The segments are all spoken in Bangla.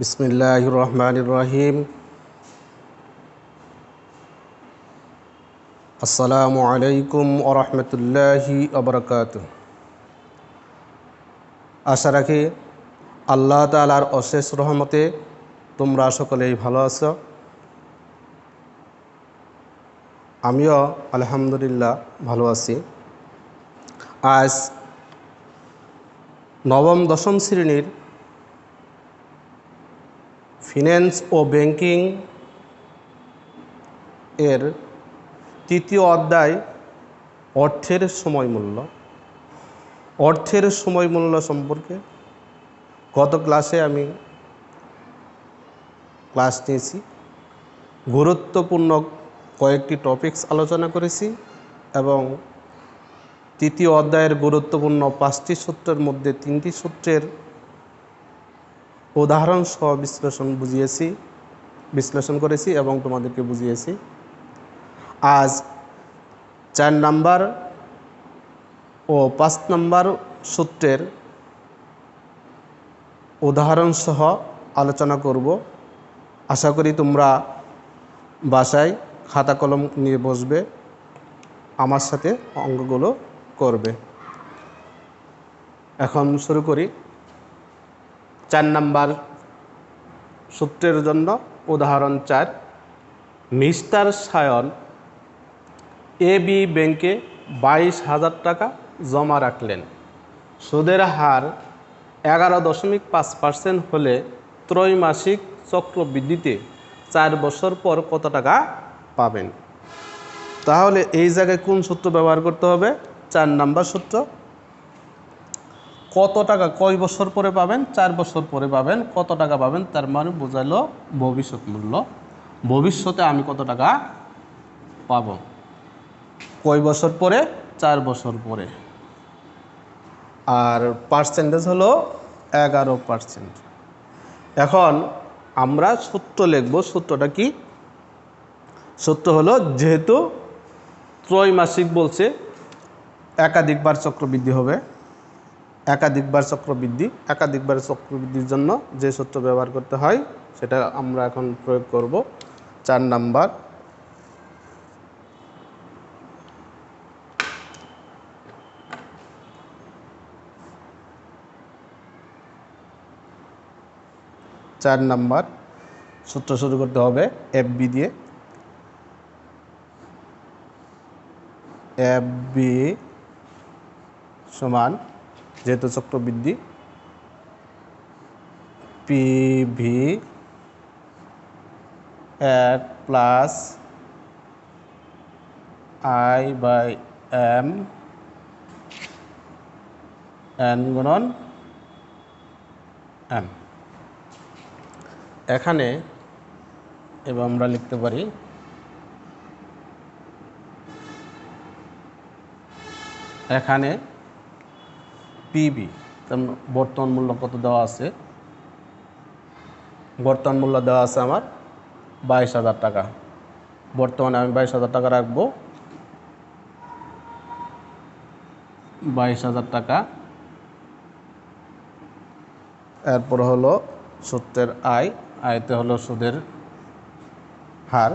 বিসমিল্লাহির রহমানির রহিম। আসসালামু আলাইকুম ওয়া রাহমাতুল্লাহি ওয়া বারাকাতুহু। আশা রাখি আল্লাহ তাআলার অশেষ রহমতে তোমরা সকলেই ভালো আছো। আমিও আলহামদুলিল্লাহ ভালো আছি। আজ নবম দশম শ্রেণীর ফিন্যান্স ও ব্যাংকিং এর তৃতীয় অধ্যায় অর্থের সময়মূল্য সম্পর্কে গত ক্লাসে আমি ক্লাস নিয়েছি। গুরুত্বপূর্ণ কয়েকটি টপিকস আলোচনা করেছি এবং তৃতীয় অধ্যায়ের গুরুত্বপূর্ণ 5টি সূত্রের মধ্যে 3টি সূত্রের উদাহরণ সহ বিশ্লেষণ করেছি এবং তোমাদেরকে বুঝিয়েছি। আজ 4 নাম্বার ও 5 নাম্বার সূত্রের উদাহরণ সহ আলোচনা করব। আশা করি তোমরা বাসায় খাতা কলম নিয়ে বসবে, আমার সাথে অঙ্কগুলো করবে। এখন শুরু করি। 4 নাম্বার সূত্রের জন্য উদাহরণ 4। মিস্টার সায়ন এবি ব্যাংকে 22,000 টাকা জমা রাখলেন। সুদের হার 11.5% হলে ত্রৈমাসিক চক্রবৃদ্ধিতে 4 বছর পর কত টাকা পাবেন? তাহলে এই জায়গায় কোন সূত্র ব্যবহার করতে হবে? 4 নাম্বার সূত্র। কত টাকা কয় বছর পরে পাবেন? 4 বছর পরে পাবেন। কত টাকা পাবেন তার মানে বোঝালো ভবিষ্যৎ মূল্য। ভবিষ্যতে আমি কত টাকা পাব? কয় বছর পরে? 4 বছর পরে। আর পার্সেন্টেজ হলো 11%। এখন আমরা সূত্র লিখব। সূত্রটা কি? সূত্র হলো, যেহেতু ত্রৈমাসিক বলছে, একাধিকবার চক্রবৃদ্ধি হবে। একাধিকবার চক্রবৃদ্ধির জন্য যে সূত্র ব্যবহার করতে হয় সেটা আমরা এখন প্রয়োগ করব। 4 নাম্বার। সূত্র শুরু করতে হবে এফবি দিয়ে। এফবি সমান, যেহেতু চক্রবৃদ্ধি, পিভি এক plus I by M N গুণন এম। এখানে এবার আমরা লিখতে পারি এখানে পিবি বর্তমান মূল্য কত দেওয়া আছে? বর্তমান মূল্য দেওয়া আছে আমার 22,000 টাকা। বর্তমানে আমি 22,000 টাকা রাখবো। 22,000 টাকা। এরপর হলো সূত্রের আয়তে হলো সুদের হার।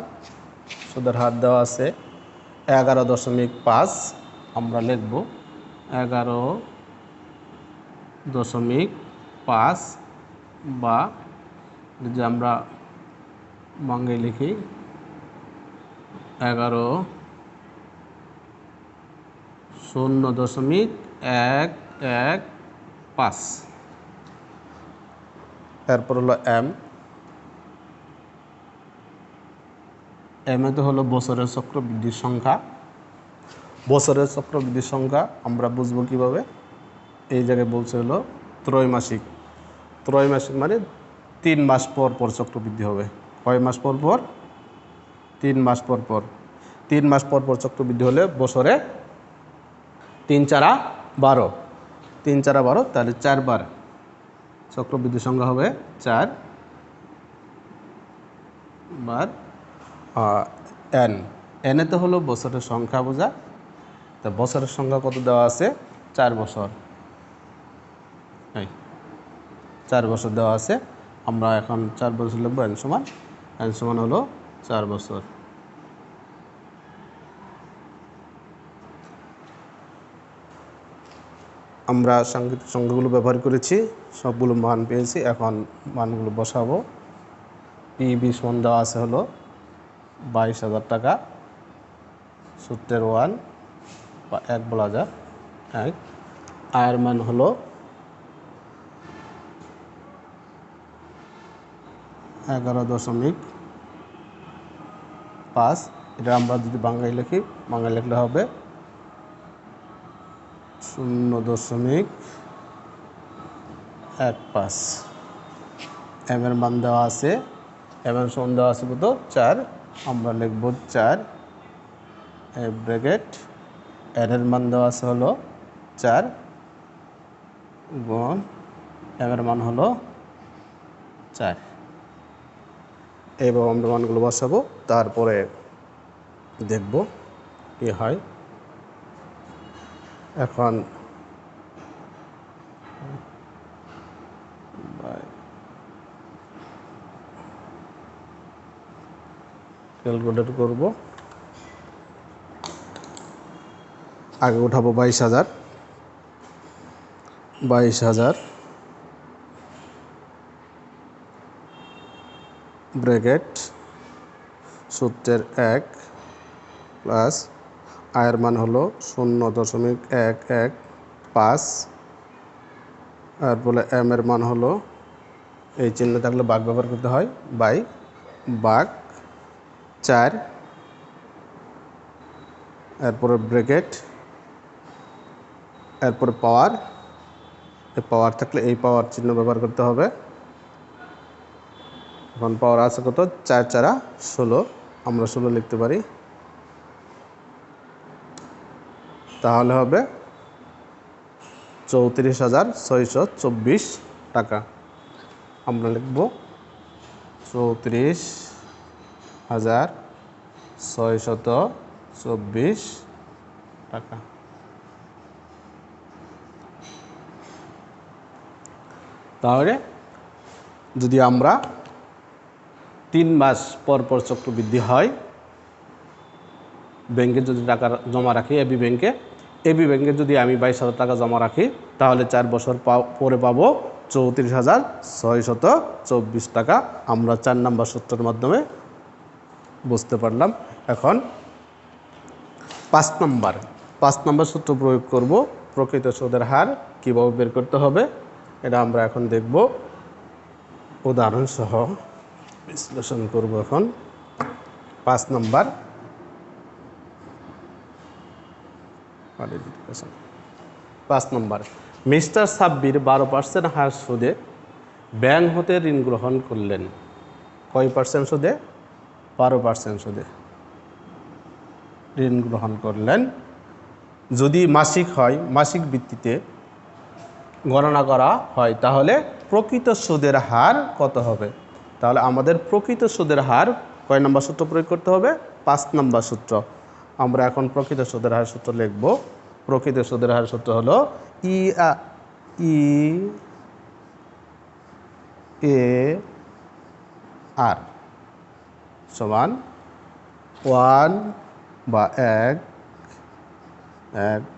সুদের হার দেওয়া আছে 11.5। আমরা লিখব 11.5, বা যদি আমরা বাংলায় লিখি 11.0.115। এরপর হলো এম। এতে হলো বছরের চক্রবৃদ্ধির সংখ্যা। বছরের চক্রবৃদ্ধির সংখ্যা আমরা বুঝবো কিভাবে? এই জায়গায় বলছে হলো ত্রৈমাসিক মানে 3 মাস পর পর চক্রবৃদ্ধি হবে। কয় মাস পর পর? 3 মাস পর পর। 3 মাস পর পর চক্রবৃদ্ধি হলে বছরে 3 × 12। 3 × 12, তাহলে 4 বার চক্রবৃদ্ধির সংখ্যা হবে 4 বার। এতে হলো বছরের সংখ্যা বোঝা। তা বছরের সংখ্যা কত দেওয়া আছে? 4 বছর। 4 বছর দেওয়া আছে। আমরা এখন 4 বছর লিখব n সমান হলো 4 বছর। আমরা সাংকেতিক সংখ্যাগুলো ব্যবহার করেছি, সবগুলো মান পেয়েছি। এখন মানগুলো বসাবো। পি20 সমান দেওয়া আছে হলো 22,000 টাকা। সূত্রের 1 বা 1 বলা যায় 1। আয়ের মান হলো 11.5। এটা আমরা যদি বাংলায় লিখি, বাংলায় লিখলে হবে 0.15। এম এর মান দেওয়া আছে, এম এর সমান দেওয়া আছে কত 4। আমরা লিখব 4 ব্র্যাকেট। এর মান দেওয়া আছে হলো 4 গুণ এম এর মান হলো 4। এইভাবে আমরা মানগুলো বসাবো, তারপরে দেখব কি হয়। এখন ক্যালকুলেট করব। আগে উঠাবো 22,000 ব্র্যাকেট সূত্রের 1 প্লাস আয়ের মান হলো 0.115। আর বলে এম এর মান হলো, এই চিহ্ন থাকলে ভাগ ব্যবহার করতে হয়, বাই ভাগ 4। এরপরে ব্র্যাকেট, এরপরে পাওয়ার। এই পাওয়ার থাকলে এই পাওয়ার চিহ্ন ব্যবহার করতে হবে। এখন পাওয়ার আছে কত 4 4 16। আমরা 16 লিখতে পারি, তাহলে হবে 34,624 টাকা। আমরা লিখব 34,624 টাকা। তাহলে যদি আমরা 3 মাস পর পর চক্রবৃদ্ধি হয়, ব্যাংকে যদি টাকা জমা রাখি, এবি ব্যাংকে যদি আমি 22,000 টাকা জমা রাখি, তাহলে 4 বছর পরে পাবো 34,624 টাকা। আমরা 4 নম্বর সূত্রের মাধ্যমে বুঝতে পারলাম। এখন 5 নম্বর সূত্র প্রয়োগ করব। প্রকৃত সুদের হার কীভাবে বের করতে হবে এটা আমরা এখন দেখব, উদাহরণ সহ বিশ্লেষণ করব। এখন 5 নম্বর, মিস্টার সাব্বির 12% হার সুদে ব্যাংক হতে ঋণ গ্রহণ করলেন। কয় পার্সেন্ট সুদে? 12% সুদে ঋণ গ্রহণ করলেন। যদি মাসিক হয়, মাসিক ভিত্তিতে গণনা করা হয়, তাহলে প্রকৃত সুদের হার কত হবে? তাহলে আমাদের প্রকৃত সুদের হার কয় নম্বর সূত্র প্রয়োগ করতে হবে? 5 নম্বর সূত্র। আমরা এখন প্রকৃত সুদের হার সূত্র লিখব। প্রকৃত সুদের হার সূত্র হলো ই এ আর সমান 1 বা 1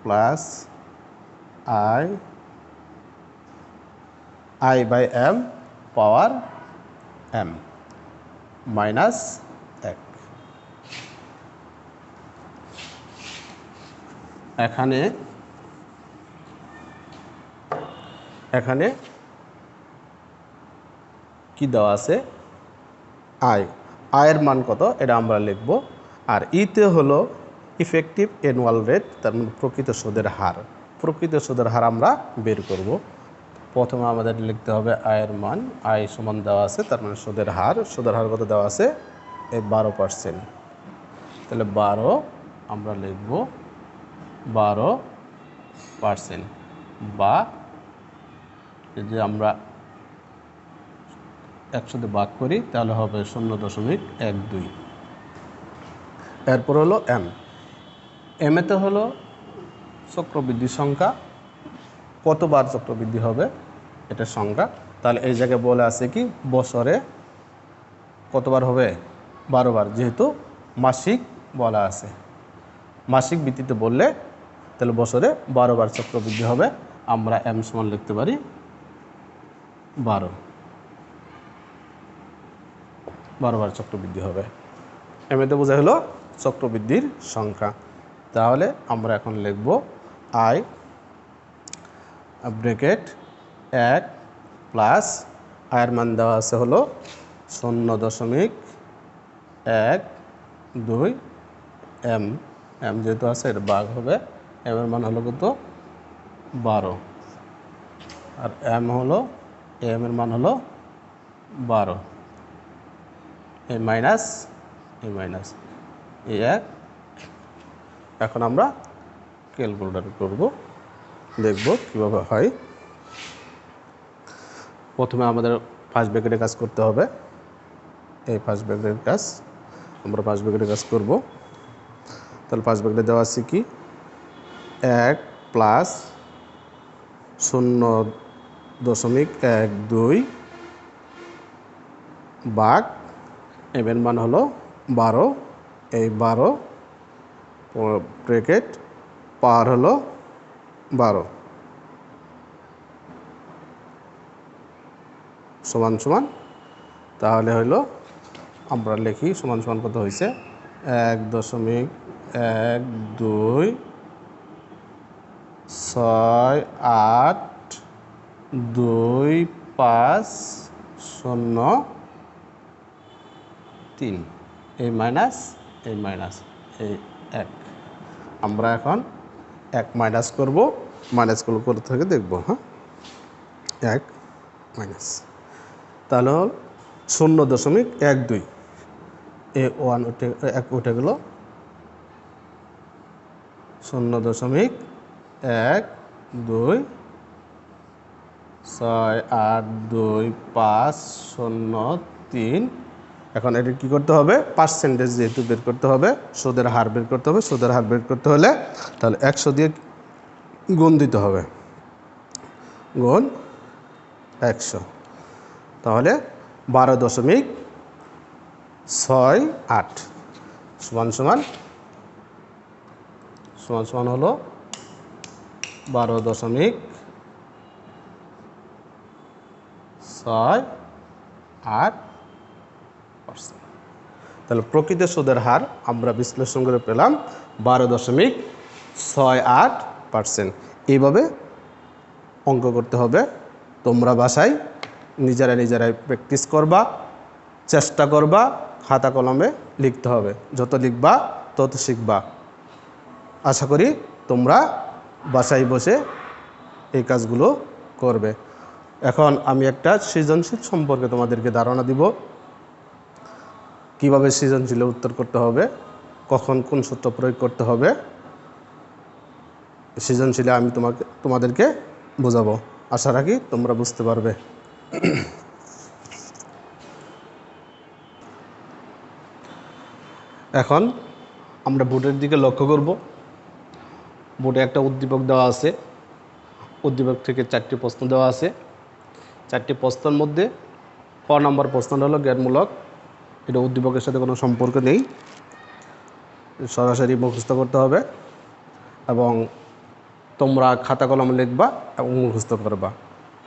plus I by M power M minus 1। এখানে কি দেওয়া আছে? আয়ের মান কত এটা আমরা লিখব। আর ইতে হলো ইফেক্টিভ অ্যানুয়াল রেট, তার মানে প্রকৃত সুদের হার। প্রকৃত সুদের হার আমরা বের করব। প্রথমে আমাদের লিখতে হবে আয়ের মান। আয় সমান দেওয়া আছে, তার মানে সুদের হার কত দেওয়া আছে? 12%। তাহলে 12 আমরা লিখব 12%, বা যে আমরা 100 দিয়ে ভাগ করি তাহলে হবে 0.12। এরপর হলো এতে হলো চক্রবৃদ্ধি সংখ্যা, কতবার চক্রবৃদ্ধি হবে এটা সংখ্যা। তাহলে এই জায়গায় বলে আছে কি বছরে কতবার হবে 12 বার, যেহেতু মাসিক বলা আছে। মাসিক ভিত্তিতে বললে তাহলে বছরে 12 বার চক্রবৃদ্ধি হবে। আমরা m সমান লিখতে পারি 12 বার চক্রবৃদ্ধি হবে। এমনিতে বোঝা হলো চক্রবৃদ্ধির সংখ্যা। তাহলে আমরা এখন লিখব আই ব্র্যাকেট 1 প্লাস আয়ের মান দেওয়া আছে হলো 0.12 m। m যেহেতু আছে এর ভাগ হবে, m এর মান হলো কত 12, আর m হলো m এর মান হলো 12, এই মাইনাস এই মাইনাস এই 1। এখন আমরা ক্যালকুলেটর করব, দেখব কিভাবে হয়। প্রথমে আমাদের ফার্স্ট ব্র্যাকেটের কাজ করতে হবে। এই ফার্স্ট ব্র্যাকেটের কাজ আমরা ফার্স্ট ব্র্যাকেটের কাজ করব। তাহলে ফার্স্ট ব্র্যাকেটে দেওয়া আছে কি 1 প্লাস 0.12 ভাগ m এর মান হলো 12, এই 12 ব্র্যাকেট পাওয়ার হলো 12 সমান সমান, তাহলে হলো আমরা লিখি সমান সমান কত হয়েছে 1.2682503, এই মাইনাস এই মাইনাস এই 1। আমরা এখন 1 মাইনাস করব, মাইনাসগুলো করে থেকে দেখব। হ্যাঁ, 1 মাইনাস, তাহলে 0.12 এই 1 উঠে গেল 0.12682503। এখন এটা কী করতে হবে, পার্সেন্টেজ যেহেতু বের করতে হবে, সুদের হার বের করতে হবে। সুদের হার বের করতে হলে তাহলে 100 দিয়ে গুণ দিতে হবে, গুণ 100, তাহলে 12.68 সমান সমান হলো 12.68%। তাহলে প্রকৃত সুদের হার আমরা বিশ্লেষণ করে পেলাম 12.68%। এইভাবে অঙ্ক করতে হবে। তোমরা বাসায় নিজেরাই প্র্যাকটিস করবা, চেষ্টা করবা, খাতা কলমে লিখতে হবে। যত লিখবা তত শিখবা। আশা করি তোমরা বাসায় বসে এই কাজগুলো করবে। এখন আমি একটা সৃজনশীল সম্পর্কে তোমাদেরকে ধারণা দিব, কিভাবে সৃজনশীলে উত্তর করতে হবে, কখন কোন সূত্র প্রয়োগ করতে হবে। সৃজনশীলে আমি তোমাদেরকে বোঝাবো। আশা রাখি তোমরা বুঝতে পারবে। এখন আমরা বোর্ডের দিকে লক্ষ্য করব। বোর্ডে একটা উদ্দীপক দেওয়া আছে, উদ্দীপক থেকে 4টি প্রশ্ন দেওয়া আছে। 4টি প্রশ্নের মধ্যে ক নম্বর প্রশ্নটা হলো জ্ঞানমূলক। এটা উদ্দীপকের সাথে কোনো সম্পর্ক নেই, সরাসরি মুখস্থ করতে হবে এবং তোমরা খাতা কলম লিখবা এবং মুখস্থ করবা।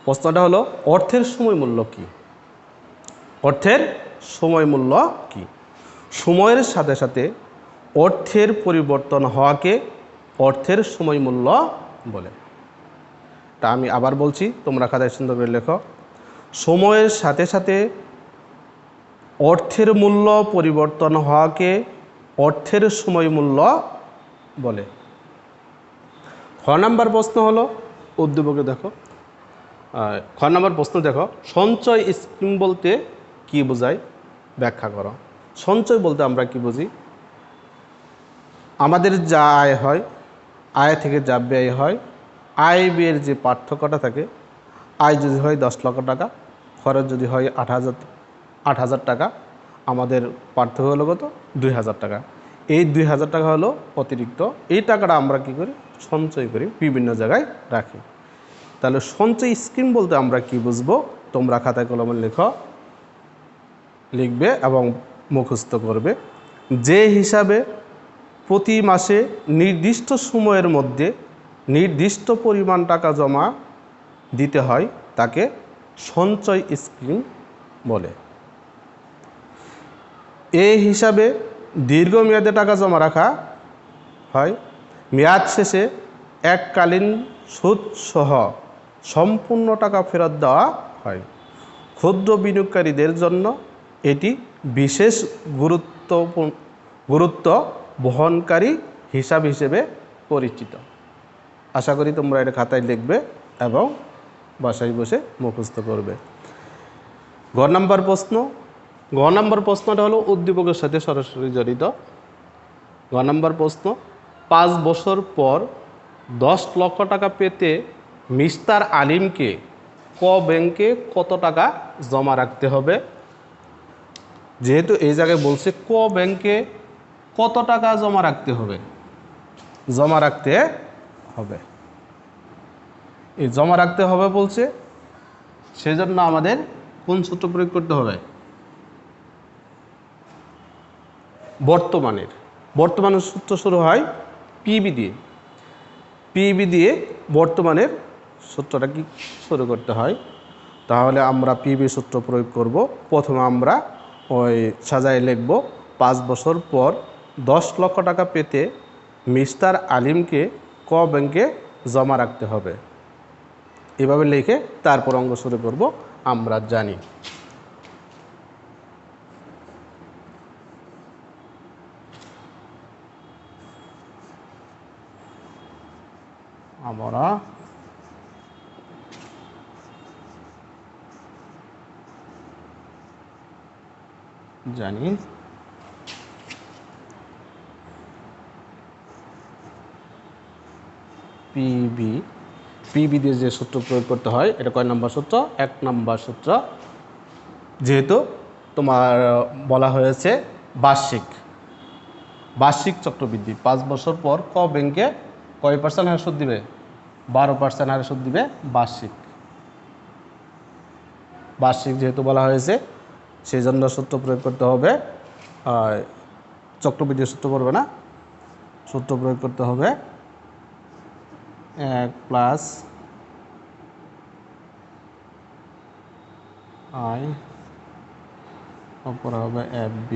প্রশ্নটা হলো অর্থের সময় মূল্য কী? অর্থের সময় মূল্য কী? সময়ের সাথে সাথে অর্থের পরিবর্তন হওয়াকে অর্থের সময় মূল্য বলে। তা আমি আবার বলছি, তোমরা খাতায় সুন্দর করে লেখো। সময়ের সাথে সাথে অর্থের মূল্য পরিবর্তন হওয়াকে অর্থের সময় মূল্য বলে। খ নাম্বার প্রশ্ন হলো উদ্দীপকে দেখো, খ নাম্বার প্রশ্ন দেখো, সঞ্চয় স্কিম বলতে কি বোঝায় ব্যাখ্যা করো। সঞ্চয় বলতে আমরা কি বুঝি? আমাদের যা আয় হয়, আয় থেকে যা ব্যয় হয়, আয় ব্যয়ের যে পার্থক্যটা থাকে, আয় যদি হয় 10 লক্ষ টাকা, খরচ যদি হয় 8,000 টাকা, আমাদের পার্থক্য হলো কত? 2,000 টাকা। এই 2,000 টাকা হলো অতিরিক্ত। এই টাকাটা আমরা কি করি? সঞ্চয় করি, বিভিন্ন জায়গায় রাখি। তাহলে সঞ্চয় স্কিম বলতে আমরা কি বুঝবো? তোমরা খাতায় কলমে লিখবে এবং মুখস্থ করবে। যে হিসাবে প্রতি মাসে নির্দিষ্ট সময়ের মধ্যে নির্দিষ্ট পরিমাণ টাকা জমা দিতে হয় তাকে সঞ্চয় স্কিম বলে। এই হিসাবে দীর্ঘমেয়াদে টাকা জমা রাখা হয়। মেয়াদ শেষে এককালীন সুদসহ সম্পূর্ণ টাকা ফেরত দেওয়া হয়। ক্ষুদ্র বিনিয়োগকারীদের জন্য এটি বিশেষ গুরুত্ব বহনকারী হিসাব হিসেবে পরিচিত। আশা করি তোমরা এটা খাতায় লিখবে এবং বাসায় বসে মুখস্থ করবে। গ নম্বর প্রশ্ন। গ নম্বর প্রশ্নটা হলো উদ্দীপকের সাথে সরাসরি জড়িত। গ নম্বর প্রশ্ন, 5 বছর পর 10 লক্ষ টাকা পেতে মিস্টার আলিমকে ক ব্যাংকে কত টাকা জমা রাখতে হবে? যেহেতু এই জায়গায় বলছে ক ব্যাংকে কত টাকা জমা রাখতে হবে, জমা রাখতে হবে, এই জমা রাখতে হবে বলছে, সেজন্য আমাদের কোন সূত্র প্রয়োগ করতে হবে? বর্তমানের সূত্র শুরু হয় পিবি দিয়ে। পিবি দিয়ে বর্তমানের সূত্রটা কি শুরু করতে হয়? তাহলে আমরা পিবি সূত্র প্রয়োগ করব। প্রথমে আমরা ওই সাজায় লিখব 5 বছর পর 10 লক্ষ টাকা পেতে মিস্টার আলিমকে ক ব্যাংকে জমা রাখতে হবে, এভাবে লিখে তারপর অঙ্ক শুরু করব। আমরা জানি আমরা জানি পিবি দিয়ে যে সূত্র প্রয়োগ করতে হয় এটা কয় নম্বর সূত্র? 1 নম্বর সূত্র। যেহেতু তোমার বলা হয়েছে বার্ষিক চক্রবৃদ্ধি, 5 বছর পর ক ব্যাংকে কয় % হারে সুদ দিবে? 12% হারে সুদ দিবে। বার্ষিক যেহেতু বলা হয়েছে সেই জন্য সূত্র প্রয়োগ করতে হবে। চক্রবৃদ্ধির সূত্র পড়বে না, সূত্র প্রয়োগ করতে হবে 1 প্লাস আই, অপর হবে FB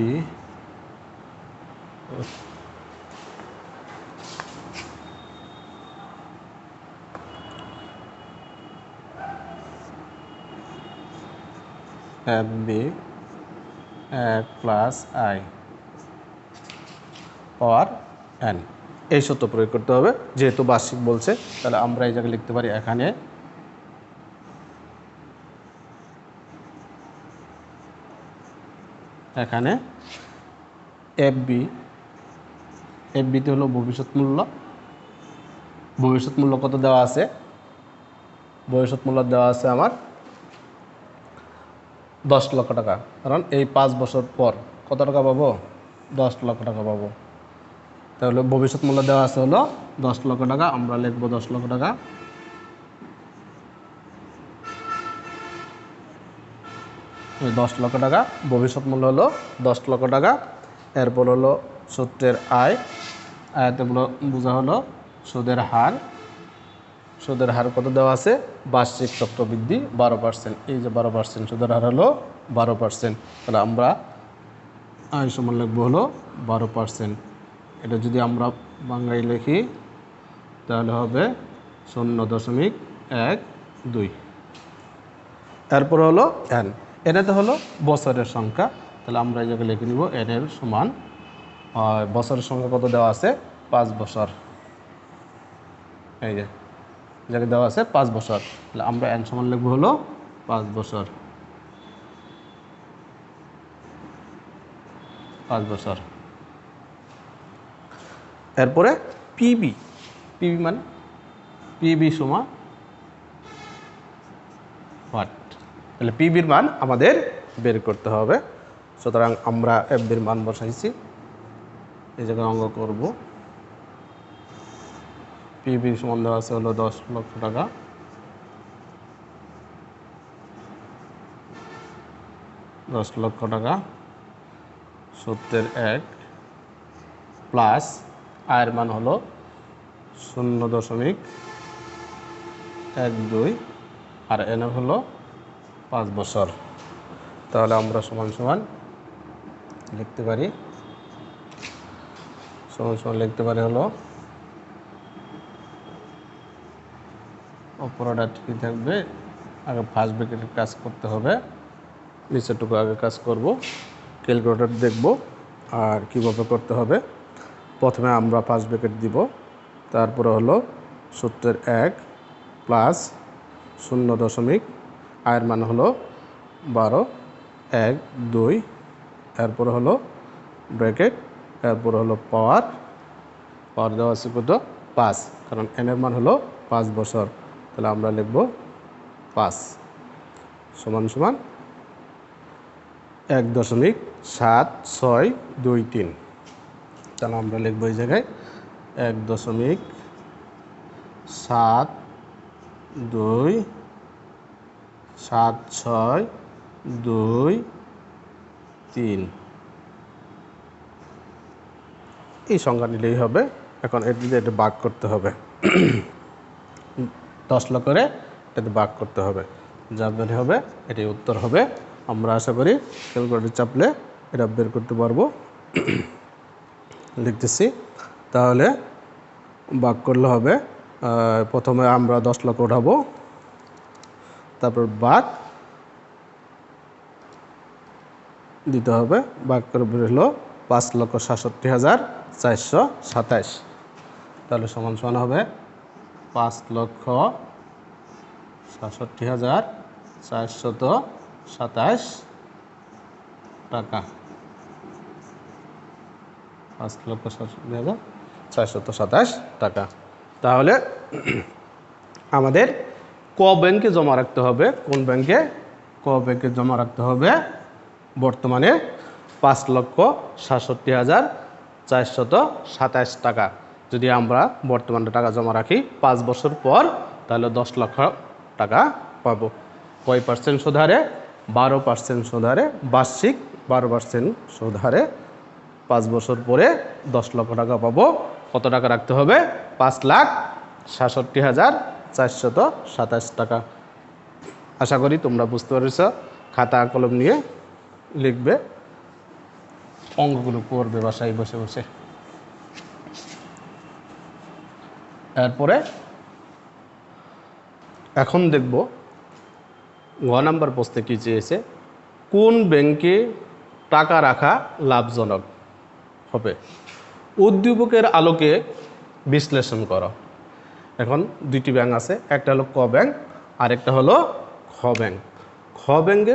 FB 1 plus I power n, এই সূত্র প্রয়োগ করতে হবে। যেহেতু বার্ষিক বলছে তাহলে আমরা এই জায়গায় লিখতে পারি এখানে FBতে হলো ভবিষ্যৎ মূল্য কত দেওয়া আছে? ভবিষ্যৎ মূল্য দেওয়া আছে আমার 10 লক্ষ টাকা, কারণ এই 5 বছর পর কত টাকা পাবো? 10 লক্ষ টাকা পাবো। তাহলে ভবিষ্যৎ মূল্য দেওয়া আছে হলো 10 লক্ষ টাকা, আমরা লিখবো 10 লক্ষ টাকা। এই 10 লক্ষ টাকা ভবিষ্যৎ মূল্য হলো 10 লক্ষ টাকা। এরপর হলো সূত্রের আয়াতে বোঝা হলো সুদের হার কত দেওয়া আছে? বার্ষিক চক্রবৃদ্ধি 12%। এই যে 12% সুদের হার হলো 12%। তাহলে আমরা আয় সমান লিখবো হলো 12%। এটা যদি আমরা বাংলায় লিখি তাহলে হবে 0.12। এরপর হলো n, এটাতে হলো বছরের সংখ্যা। তাহলে আমরা এই জায়গায় লিখে নিব n এর সমান, বছরের সংখ্যা কত দেওয়া আছে? 5 বছর। এই যে জায়গায় দেওয়া আছে 5 বছর, তাহলে আমরা n সমান লিখবো হলো 5 বছর। 5 বছর। এরপরে পিবি মানে পিবি সমান হোয়াট? তাহলে পিবির মান আমাদের বের করতে হবে। সুতরাং আমরা এফবির মান বসাইছি, এই জায়গায় অঙ্ক করব। পিবির সমান দেওয়া আছে হলো 10 লক্ষ টাকা। 10 লক্ষ টাকা সূত্রের 1 প্লাস আয়ের মান হলো 0.12 আর এন হলো 5 বছর। তাহলে আমরা সমান সমান লিখতে পারি হলো অপরাধা ঠিকই থাকবে, আগে ফার্স্ট ব্র্যাকেটের কাজ করতে হবে, নিচেরটুকু আগে কাজ করব, ক্যালকুলেটর দেখব আর কীভাবে করতে হবে। প্রথমে আমরা ফার্স্ট ব্র্যাকেট দিব, তারপরে হলো সূত্রের 1 প্লাস 0. আয়ের মান হলো 12 1 2, এরপরে হলো ব্র্যাকেট, এরপরে হলো পাওয়ার দেওয়া আছে কত 5, কারণ এনের মান হলো 5 বছর। তাহলে আমরা লিখব 5 সমান সমান 1.7623। তাহলে আমরা লিখব এই জায়গায় 1.7623 এই সংখ্যা নিলেই হবে। এখন এটা ভাগ করতে হবে 10 লক্ষ করে এটাতে ভাগ করতে হবে, যা বের হবে এটাই উত্তর হবে। আমরা আশা করি ক্যালকুলেটর চাপলে এটা বের করতে পারবো। লিখতেছি, তাহলে ভাগ করলে হবে, প্রথমে আমরা 10 লক্ষ উঠাবো, তারপর ভাগ দিতে হবে, ভাগ করে বের হলো 5,67,427। তাহলে সমান সমান হবে 5,67,427 টাকা। 5,67,427 টাকা। তাহলে আমাদের ক ব্যাংকে জমা রাখতে হবে, কোন ব্যাংকে? ক ব্যাংকে জমা রাখতে হবে বর্তমানে 5,67,427 টাকা। যদি আমরা বর্তমানে টাকা জমা রাখি 5 বছর পর, তাহলে 10 লক্ষ টাকা পাবো। কয় পার্সেন্ট সুদ হারে? 12% সুদ হারে, বার্ষিক 12% সুদ হারে 5 বছর পরে 10 লক্ষ টাকা পাবো। কত টাকা রাখতে হবে? 5,67,427 টাকা। আশা করি তোমরা বুঝতে পেরেছ। খাতা কলম নিয়ে লিখবে, অঙ্কগুলো করবে বাসায় বসে বসে। এরপরে এখন দেখব গ নাম্বার প্রশ্নে কী চেয়েছে, কোন ব্যাংকে টাকা রাখা লাভজনক হবে? উদ্দীপকের আলোকে বিশ্লেষণ করো। এখন দুইটি ব্যাংক আছে, একটা হলো ক ব্যাংক আর একটা হলো খ ব্যাংক। খ ব্যাংকে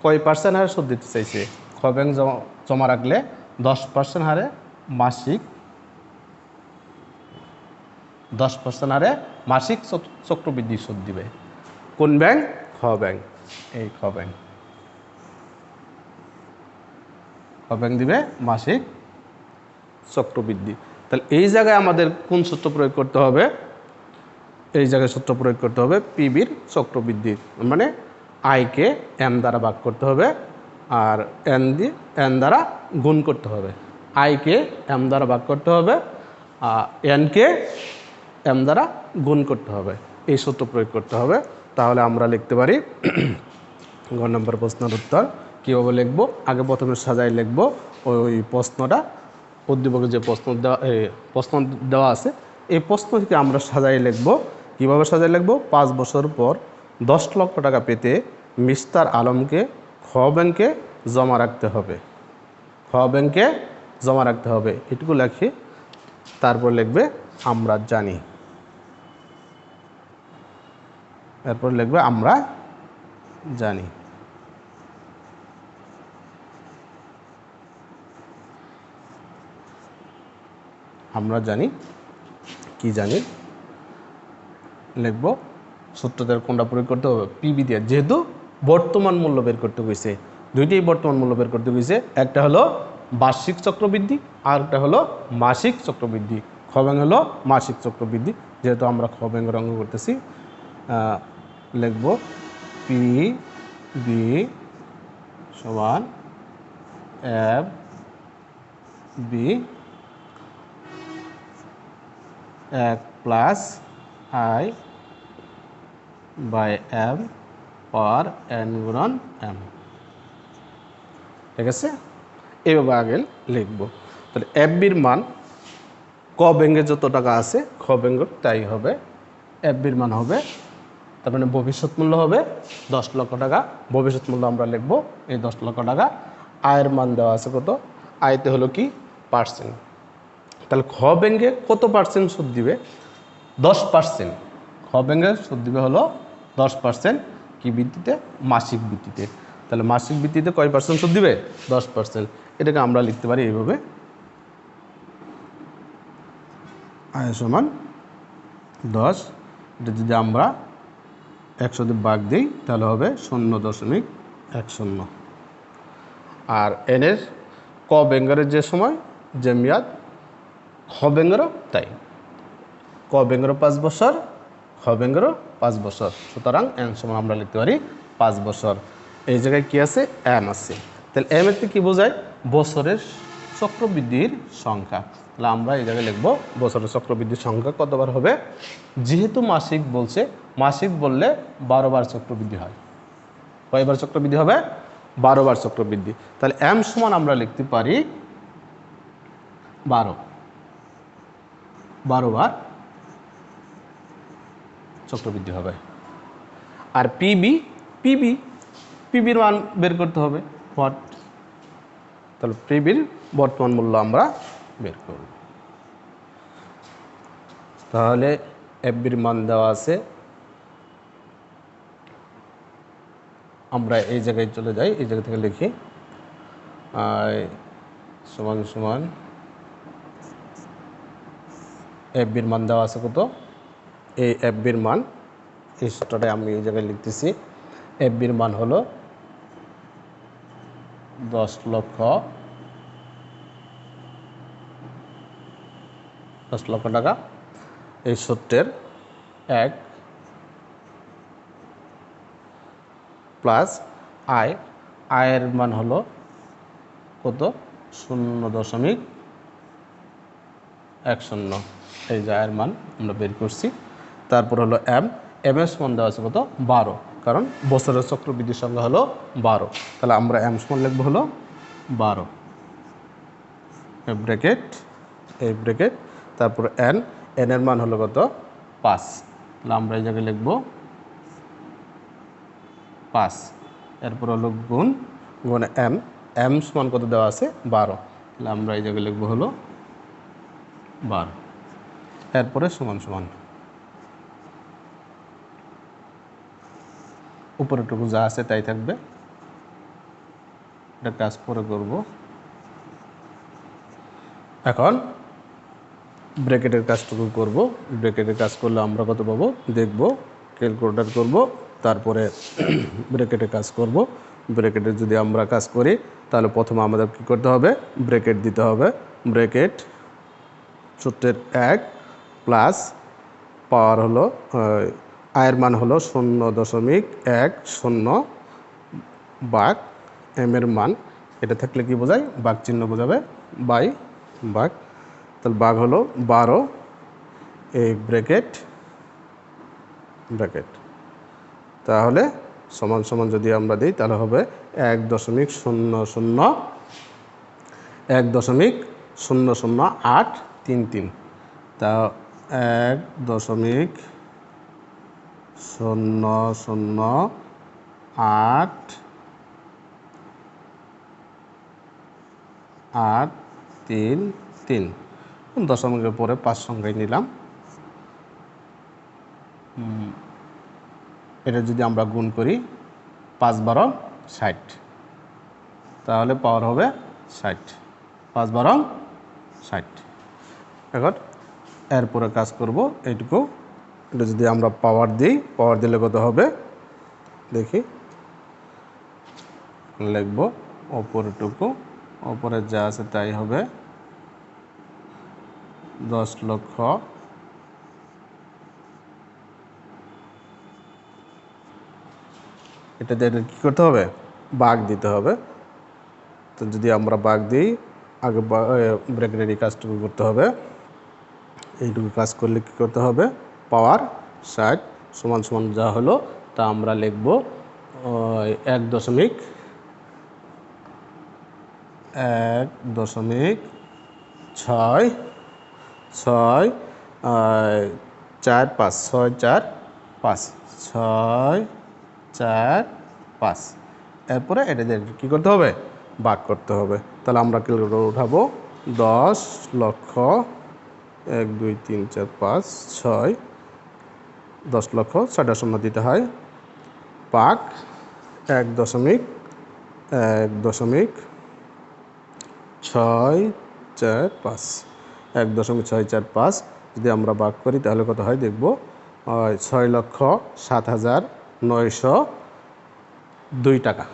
কয় পার্সেন্ট হারে সুদ দিতে চাইছে? খ ব্যাংক জমা রাখলে 10% হারে মাসিক, 10% হারে মাসিক চক্রবৃদ্ধি সুদ দিবে। কোন ব্যাংক? খ ব্যাংক। এই খ ব্যাংক দিবে মাসিক চক্রবৃদ্ধি। তাহলে এই জায়গায় আমাদের কোন সূত্র প্রয়োগ করতে হবে? এই জায়গায় সূত্র প্রয়োগ করতে হবে পিবির চক্রবৃদ্ধির, মানে আইকে এম দ্বারা ভাগ করতে হবে আর এন দ্বারা গুণ করতে হবে। আইকে এম দ্বারা ভাগ করতে হবে আর এনকে এম দ্বারা গুণ করতে হবে। এই সূত্র প্রয়োগ করতে হবে। তাহলে আমরা লিখতে পারি গ নম্বর প্রশ্নের উত্তর। কীভাবে লিখব? আগে প্রথমে সাজাই লিখব ওই প্রশ্নটা, উদ্দীপকে যে প্রশ্ন দেওয়া আছে এই প্রশ্ন থেকে আমরা সাজাই লিখব। কীভাবে সাজাই লিখব? 5 বছর পর 10 লক্ষ টাকা পেতে মিস্টার আলমকে খ ব্যাংকে জমা রাখতে হবে। খ ব্যাংকে জমা রাখতে হবে এটুকু লেখি, তারপর লিখবে আমরা জানি, এরপর লিখবে আমরা জানি। আমরা জানি, কি জানি লিখব। সূত্রদের কোনটা প্রয়োগ করতে হবে? পিবি দিয়ে, যেহেতু বর্তমান মূল্য বের করতে হয়েছে, দুইটাই বর্তমান মূল্য বের করতে হয়েছে। একটা হলো বার্ষিক চক্রবৃদ্ধি আর একটা হলো মাসিক চক্রবৃদ্ধি। খ ব্যাংক হলো মাসিক চক্রবৃদ্ধি, যেহেতু আমরা খ ব্যাংকের অঙ্ক করতেছি। লিখব পি বি সমান F B 1 plus I by M power N গুণন এম। ঠিক আছে, এইভাবে আগে লিখব। তাহলে এফ বির মান ক ব্যঙ্গে যত টাকা আছে খ ব্যঙ্গ তাই হবে। এফ বির মান হবে, তার মানে ভবিষ্যৎ মূল্য হবে 10 লক্ষ টাকা। ভবিষ্যৎ মূল্য আমরা লিখব এই 10 লক্ষ টাকা। আয়ের মান দেওয়া আছে কত, আয়তে হলো কি পার্সেন্ট। তাহলে খ ব্যঙ্গে কত পার্সেন্ট সুদ দিবে, 10%। খ ব্যঙ্গে সুদ দিবে হলো 10%। কি ভিত্তিতে, মাসিক ভিত্তিতে। তাহলে মাসিক ভিত্তিতে কয় পার্সেন্ট সুদ দিবে, 10%। এটাকে আমরা লিখতে পারি এইভাবে, আয় সমান 10। এটা যদি আমরা 100 দিয়ে ভাগ দিই তাহলে হবে 0.10। আর এনের ক ব্যঙ্গের যে সময় যে মেয়াদ, খ ব্যঙ্গেরও তাই। ক ব্যঙ্গেরও 5 বছর, খ ব্যঙ্গেরও 5 বছর। সুতরাং এন সমান আমরা লিখতে পারি 5 বছর। এই জায়গায় কি আছে, এম আছে। তাহলে এম এতে কি বোঝায়, বছরের চক্রবৃদ্ধির সংখ্যা। তাহলে আমরা এই জায়গায় লিখবো বছরের চক্রবৃদ্ধির সংখ্যা কতবার হবে। যেহেতু মাসিক বলছে, মাসিক বললে 12 বার চক্রবৃদ্ধি হয়। কয়বার চক্রবৃদ্ধি হবে, 12 বার চক্রবৃদ্ধি। তাহলে এম সমান আমরা লিখতে পারি 12 বার চক্রবৃদ্ধি হবে। আর পিবির মান বের করতে হবে, হোয়াট। তাহলে পিবির বর্তমান মূল্য আমরা বের করব। তাহলে এফবির মান দেওয়া আছে, আমরা এই জায়গায় চলে যাই, এই জায়গা থেকে লিখি সমান সমান এফবির মান দেওয়া আছে কত, এই এফবির মান এই সূত্রটাই আমি এই জায়গায় লিখতেছি। এফবির মান হলো 10 লক্ষ টাকা। এই সূত্রের 1 প্লাস আয়ের মান হলো কত, 0.10। এই যে আয়ের মান আমরা বের করছি। তারপর হলো এম এর মান দেওয়া আছে কত, 12, কারণ বছরের চক্রবৃদ্ধির সংখ্যা হলো 12। তাহলে আমরা এম সমান লিখবো হলো 12, এই ব্র্যাকেট। তারপর এন এর মান হলো কত, 5। তাহলে আমরা এই জায়গায় লিখবো 5। এরপর হলো গুণ এম সমান কত দেওয়া আছে, 12। তাহলে আমরা এই জায়গায় লিখবো হলো 12। এরপরে সমান সমান উপরেটুকু যা আছে তাই থাকবে। এটা কাজ পরে করব। এখন ব্র্যাকেটের কাজটুকু করব। ব্র্যাকেটের কাজ করলে আমরা কত পাবো দেখব, ক্যালকুলেটর করব, তারপরে ব্র্যাকেটে কাজ করব। ব্র্যাকেটে যদি আমরা কাজ করি তাহলে প্রথমে আমাদের কী করতে হবে, ব্র্যাকেট দিতে হবে। ব্র্যাকেট সূত্রের 1 প্লাস পাওয়ার হলো আয়ের মান হলো 0.10 ভাগ এম এর মান, এটা থাকলে কি বোঝায়, ভাগ চিহ্ন বোঝাবে, বাই ভাগ। তাহলে ভাগ হলো 12, এই ব্র্যাকেট। তাহলে সমান সমান যদি আমরা দিই তাহলে হবে 1.00833। তা 1.00833। দশমিকের পরে 5 সংখ্যায় নিলাম। এটা যদি আমরা গুণ করি 5 12 60, তাহলে পাওয়ার হবে 60। 5 12 60। এখন এরপরে কাজ করব এইটুকু। এটা যদি আমরা পাওয়ার দিই, পাওয়ার দিলে কত হবে দেখি, লিখব ওপরটুকু, ওপরে যা আছে তাই হবে 10 লক্ষ। এটা দিয়ে কী করতে হবে, ভাগ দিতে হবে। তো যদি আমরা ভাগ দিই, আগে ব্র্যাকেটের এই কাজটুকু করতে হবে। এইটুকু কাজ করলে কী করতে হবে, পাওয়ার 60 সমান সমান যা হলো তা আমরা লিখব 1.645 এরপরে এটা কী করতে হবে, ভাগ করতে হবে। তাহলে আমরা ক্যালকুলেটর উঠাবো 10 লক্ষ 1 2 3 4 5 6 10 লক্ষ 6টা শূন্য দিতে হয়, ভাগ 1.645 যদি আমরা ভাগ করি তাহলে কত হয় দেখব, 6,07,902 টাকা।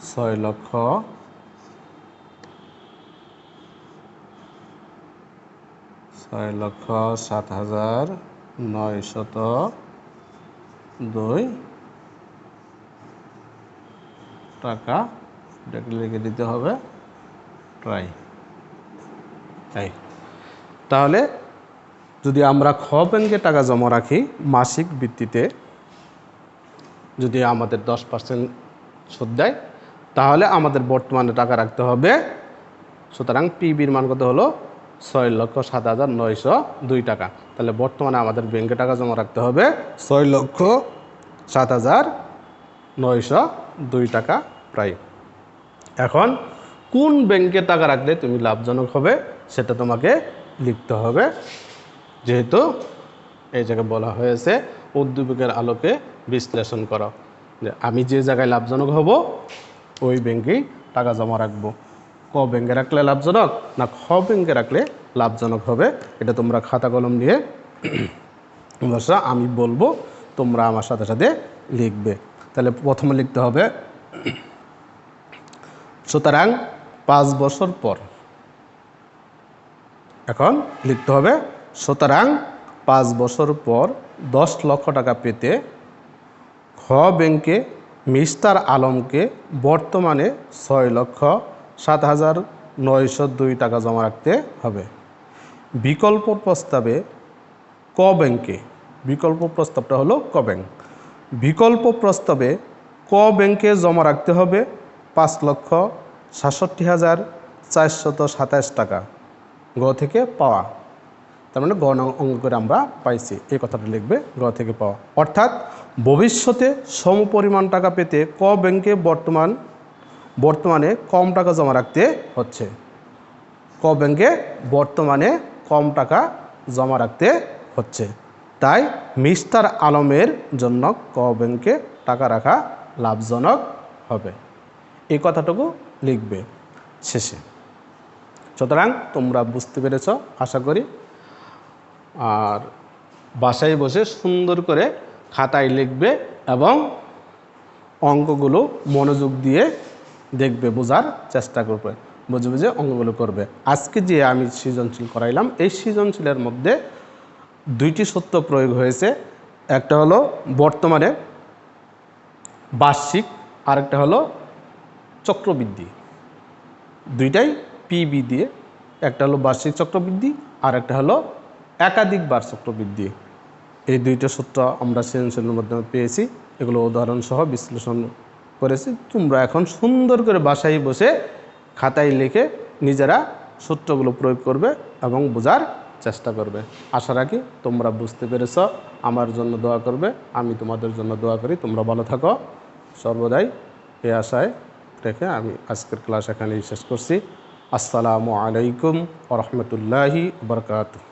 6,07,902 টাকা লিখে দিতে হবে ট্রাই। তাহলে যদি আমরা খ ব্যাংকে টাকা জমা রাখি মাসিক ভিত্তিতে, যদি আমাদের 10% সুদ দেয়, তাহলে আমাদের বর্তমানে টাকা রাখতে হবে। সুতরাং পিবির মান কত হলো, 6,07,902 টাকা। তাহলে বর্তমানে আমাদের ব্যাংকে টাকা জমা রাখতে হবে 6,07,902 টাকা প্রায়। এখন কোন ব্যাংকে টাকা রাখলে তুমি লাভজনক হবে সেটা তোমাকে লিখতে হবে, যেহেতু এই জায়গায় বলা হয়েছে উদ্দীপকের আলোকে বিশ্লেষণ করা, যে আমি যে জায়গায় লাভজনক হব ওই ব্যাংকেই টাকা জমা রাখবো। ক ব্যাংকে রাখলে লাভজনক না খ ব্যাংকে রাখলে লাভজনক হবে, এটা তোমরা খাতা কলম নিয়ে অবশ্য আমি বলবো, তোমরা আমার সাথে সাথে লিখবে। তাহলে প্রথমে লিখতে হবে, সুতরাং 5 বছর পর, এখন লিখতে হবে সুতরাং 5 বছর পর 10 লক্ষ টাকা পেতে খ ব্যাংকে মিস্টার আলমকে বর্তমানে 6,07,902 টাকা জমা রাখতে হবে। বিকল্প প্রস্তাবে ক ব্যাংকে, বিকল্প প্রস্তাবটা হলো ক ব্যাংক, বিকল্প প্রস্তাবে ক ব্যাংকে জমা রাখতে হবে 5,67,427 টাকা গ থেকে পাওয়া। তার মানে গ অঙ্ক করে আমরা পাইছি, এই কথাটা লিখবে গ থেকে পাওয়া। অর্থাৎ ভবিষ্যতে সমপরিমাণ টাকা পেতে ক ব্যাংকে বর্তমানে কম টাকা জমা রাখতে হচ্ছে। ক ব্যাংকে বর্তমানে কম টাকা জমা রাখতে হচ্ছে, তাই মিস্টার আলমের জন্য ক ব্যাংকে টাকা রাখা লাভজনক হবে, এই কথাটুকু লিখবে শেষে। সুতরাং তোমরা বুঝতে পেরেছ আশা করি। আর বাসায় বসে সুন্দর করে খাতায় লিখবে এবং অঙ্কগুলো মনোযোগ দিয়ে দেখবে, বোঝার চেষ্টা করবে, বুঝে বুঝে অঙ্কগুলো করবে। আজকে যে আমি সৃজনশীল করাইলাম এই সৃজনশীলের মধ্যে 2টি সূত্র প্রয়োগ হয়েছে, একটা হলো বর্তমানে বার্ষিক, আরেকটা হলো চক্রবৃদ্ধি। দুইটাই পিবি দিয়ে, একটা হলো বার্ষিক চক্রবৃদ্ধি আর একটা হলো একাধিকবার চক্রবৃদ্ধি। এই 2টা সূত্র আমরা সৃজনশীলের মাধ্যমে পেয়েছি, এগুলো উদাহরণ সহ বিশ্লেষণ করেছি। তোমরা এখন সুন্দর করে বাসায় বসে খাতায় লিখে নিজেরা সূত্রগুলো প্রয়োগ করবে এবং বোঝার চেষ্টা করবে। আশা রাখি তোমরা বুঝতে পেরেছ। আমার জন্য দোয়া করবে, আমি তোমাদের জন্য দোয়া করি। তোমরা ভালো থাকো সর্বদাই, এই আশায় রেখে আমি আজকের ক্লাস এখানেই শেষ করছি। আসসালামু আলাইকুম ওয়া রাহমাতুল্লাহি ওয়া বারাকাতুহু।